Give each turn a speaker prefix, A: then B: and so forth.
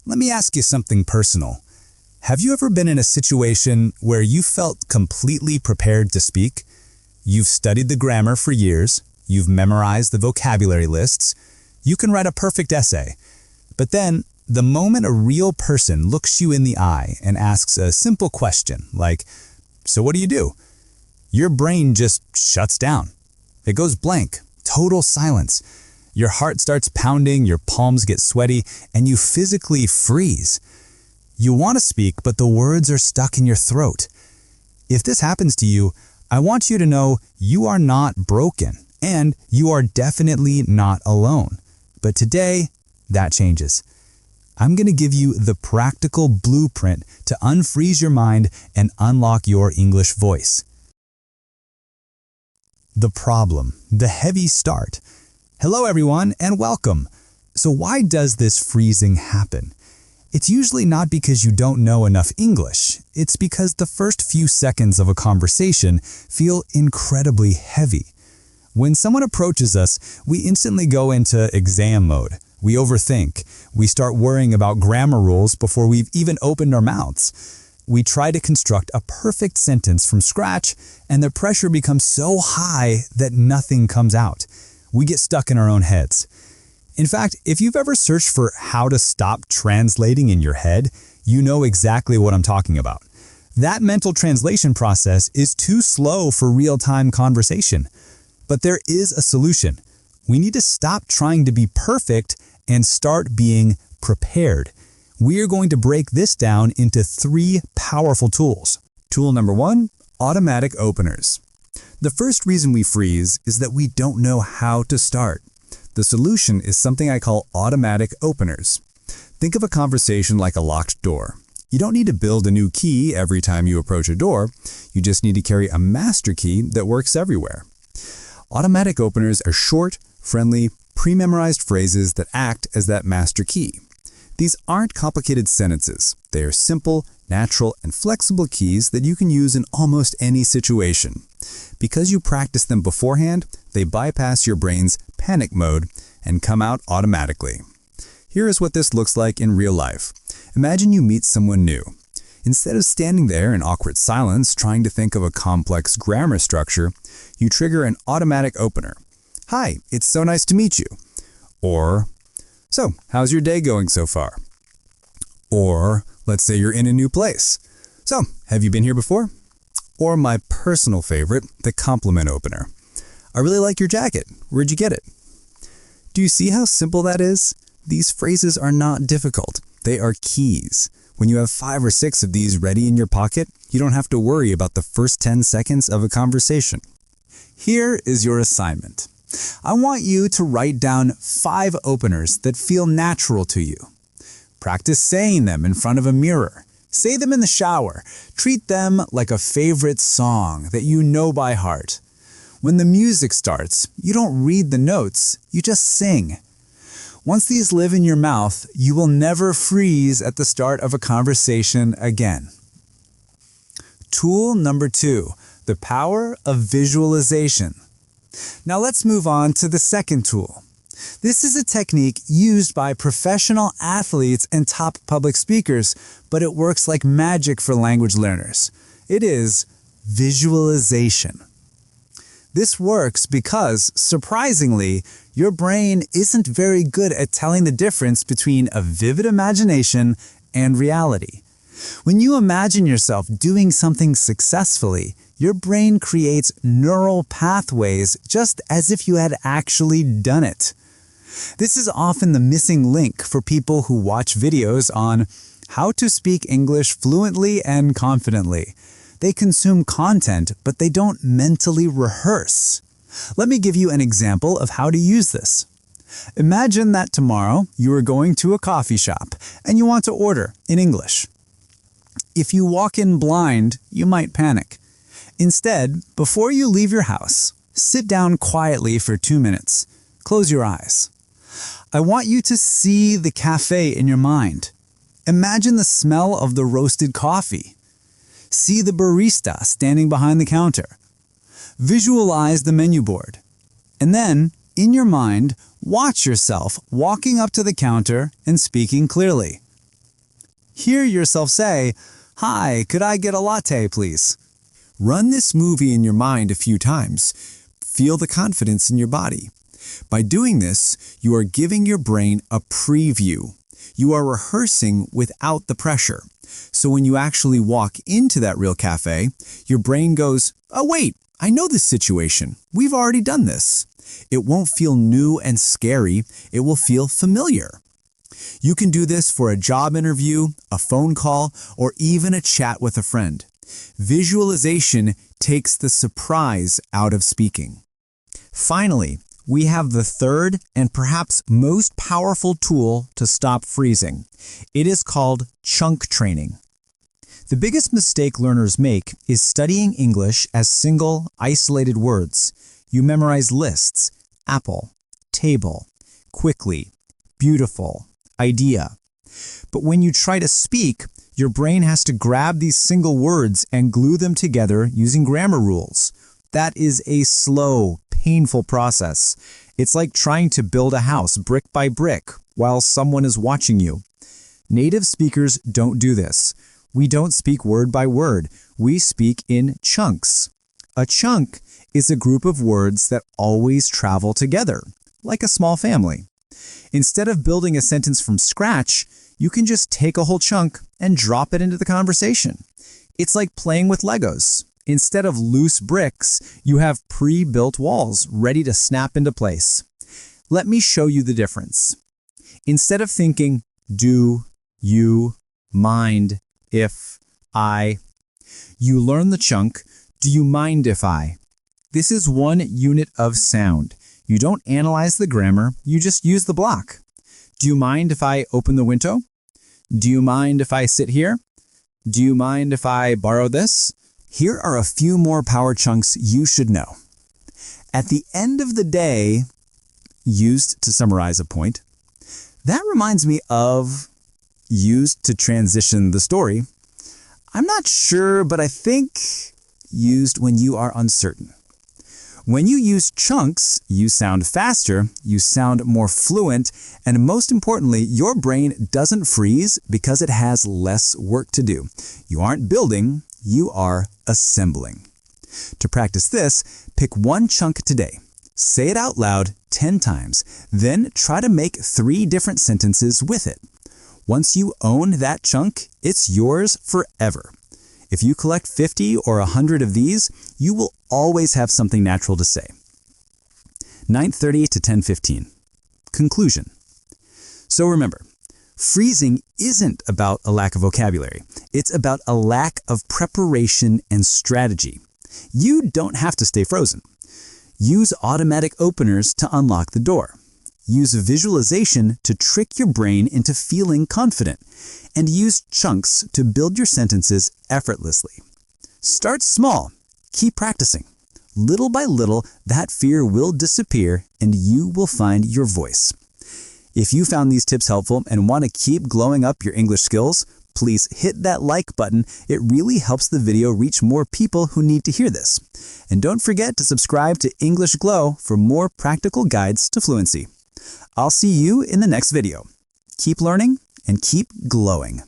A: Let me ask you something personal. Have you ever been in a situation where you felt completely prepared to speak? You've studied the grammar for years, you've memorized the vocabulary lists, you can write a perfect essay. But then, the moment a real person looks you in the eye and asks a simple question like, "So what do you do?" your brain just shuts down. It goes blank, total silence. Your heart starts pounding, your palms get sweaty, and you physically freeze. You want to speak, but the words are stuck in your throat. If this happens to you, I want you to know you are not broken, and you are definitely not alone. But today, that changes. I'm going to give you the practical blueprint to unfreeze your mind and unlock your English voice. The problem, the heavy start. Hello everyone and welcome. So why does this freezing happen? It's usually not because you don't know enough English. It's because the first few seconds of a conversation feel incredibly heavy. When someone approaches us, we instantly go into exam mode. We overthink. We start worrying about grammar rules before we've even opened our mouths. We try to construct a perfect sentence from scratch, and the pressure becomes so high that nothing comes out. We get stuck in our own heads. In fact, if you've ever searched for how to stop translating in your head, you know exactly what I'm talking about. That mental translation process is too slow for real-time conversation. But there is a solution. We need to stop trying to be perfect and start being prepared. We are going to break this down into 3 powerful tools. Tool number 1, automatic openers. The first reason we freeze is that we don't know how to start. The solution is something I call automatic openers. Think of a conversation like a locked door. You don't need to build a new key every time you approach a door. You just need to carry a master key that works everywhere. Automatic openers are short, friendly, pre-memorized phrases that act as that master key. These aren't complicated sentences. They are simple, natural, and flexible keys that you can use in almost any situation. Because you practice them beforehand, they bypass your brain's panic mode and come out automatically. Here is what this looks like in real life. Imagine you meet someone new. Instead of standing there in awkward silence trying to think of a complex grammar structure, you trigger an automatic opener. "Hi, it's so nice to meet you." Or, "So, how's your day going so far?" Or, let's say you're in a new place. "So, have you been here before?" Or my personal favorite, the compliment opener. "I really like your jacket. Where'd you get it?" Do you see how simple that is? These phrases are not difficult. They are keys. When you have 5 or 6 of these ready in your pocket, you don't have to worry about the first 10 seconds of a conversation. Here is your assignment. I want you to write down 5 openers that feel natural to you. Practice saying them in front of a mirror. Say them in the shower. Treat them like a favorite song that you know by heart. When the music starts, you don't read the notes, you just sing. Once these live in your mouth, you will never freeze at the start of a conversation again. Tool number 2, the power of visualization. Now let's move on to the second tool. This is a technique used by professional athletes and top public speakers, but it works like magic for language learners. It is visualization. This works because, surprisingly, your brain isn't very good at telling the difference between a vivid imagination and reality. When you imagine yourself doing something successfully, your brain creates neural pathways just as if you had actually done it. This is often the missing link for people who watch videos on how to speak English fluently and confidently. They consume content, but they don't mentally rehearse. Let me give you an example of how to use this. Imagine that tomorrow you are going to a coffee shop and you want to order in English. If you walk in blind, you might panic. Instead, before you leave your house, sit down quietly for 2 minutes. Close your eyes. I want you to see the cafe in your mind. Imagine the smell of the roasted coffee. See the barista standing behind the counter. Visualize the menu board. And then, in your mind, watch yourself walking up to the counter and speaking clearly. Hear yourself say, "Hi, could I get a latte, please?"
B: Run this movie in your mind a few times. Feel the confidence in your body. By doing this, you are giving your brain a preview. You are rehearsing without the pressure. So when you actually walk into that real cafe, your brain goes, "Oh wait, I know this situation. We've already done this." It won't feel new and scary. It will feel familiar. You can do this for a job interview, a phone call, or even a chat with a friend. Visualization takes the surprise out of speaking. Finally, we have the third and perhaps most powerful tool to stop freezing. It is called chunk training. The biggest mistake learners make is studying English as single, isolated words. You memorize lists: apple, table, quickly, beautiful, idea. But when you try to speak, your brain has to grab these single words and glue them together using grammar rules. That is a slow, painful process. It's like trying to build a house brick by brick while someone is watching you. Native speakers don't do this. We don't speak word by word. We speak in chunks. A chunk is a group of words that always travel together, like a small family. Instead of building a sentence from scratch, you can just take a whole chunk and drop it into the conversation. It's like playing with Legos. Instead of loose bricks, you have pre-built walls ready to snap into place. Let me show you the difference. Instead of thinking, do, you, mind, if, I, you learn the chunk, do you mind if I? This is one unit of sound. You don't analyze the grammar, you just use the block. Do you mind if I open the window? Do you mind if I sit here? Do you mind if I borrow this? Here are a few more power chunks you should know. At the end of the day, used to summarize a point. That reminds me of used to transition the story. I'm not sure, but I think used when you are uncertain. When you use chunks, you sound faster, you sound more fluent, and most importantly, your brain doesn't freeze because it has less work to do. You aren't building, you are assembling. To practice this, pick one chunk today. Say it out loud 10 times, then try to make 3 different sentences with it. Once you own that chunk, it's yours forever. If you collect 50 or 100 of these, you will always have something natural to say. 9:30 to 10:15. Conclusion. So remember, freezing isn't about a lack of vocabulary. It's about a lack of preparation and strategy. You don't have to stay frozen. Use automatic openers to unlock the door. Use visualization to trick your brain into feeling confident, and use chunks to build your sentences effortlessly. Start small. Keep practicing. Little by little, that fear will disappear and you will find your voice. If you found these tips helpful and want to keep glowing up your English skills, please hit that like button. It really helps the video reach more people who need to hear this. And don't forget to subscribe to English Glow for more practical guides to fluency. I'll see you in the next video. Keep learning and keep glowing.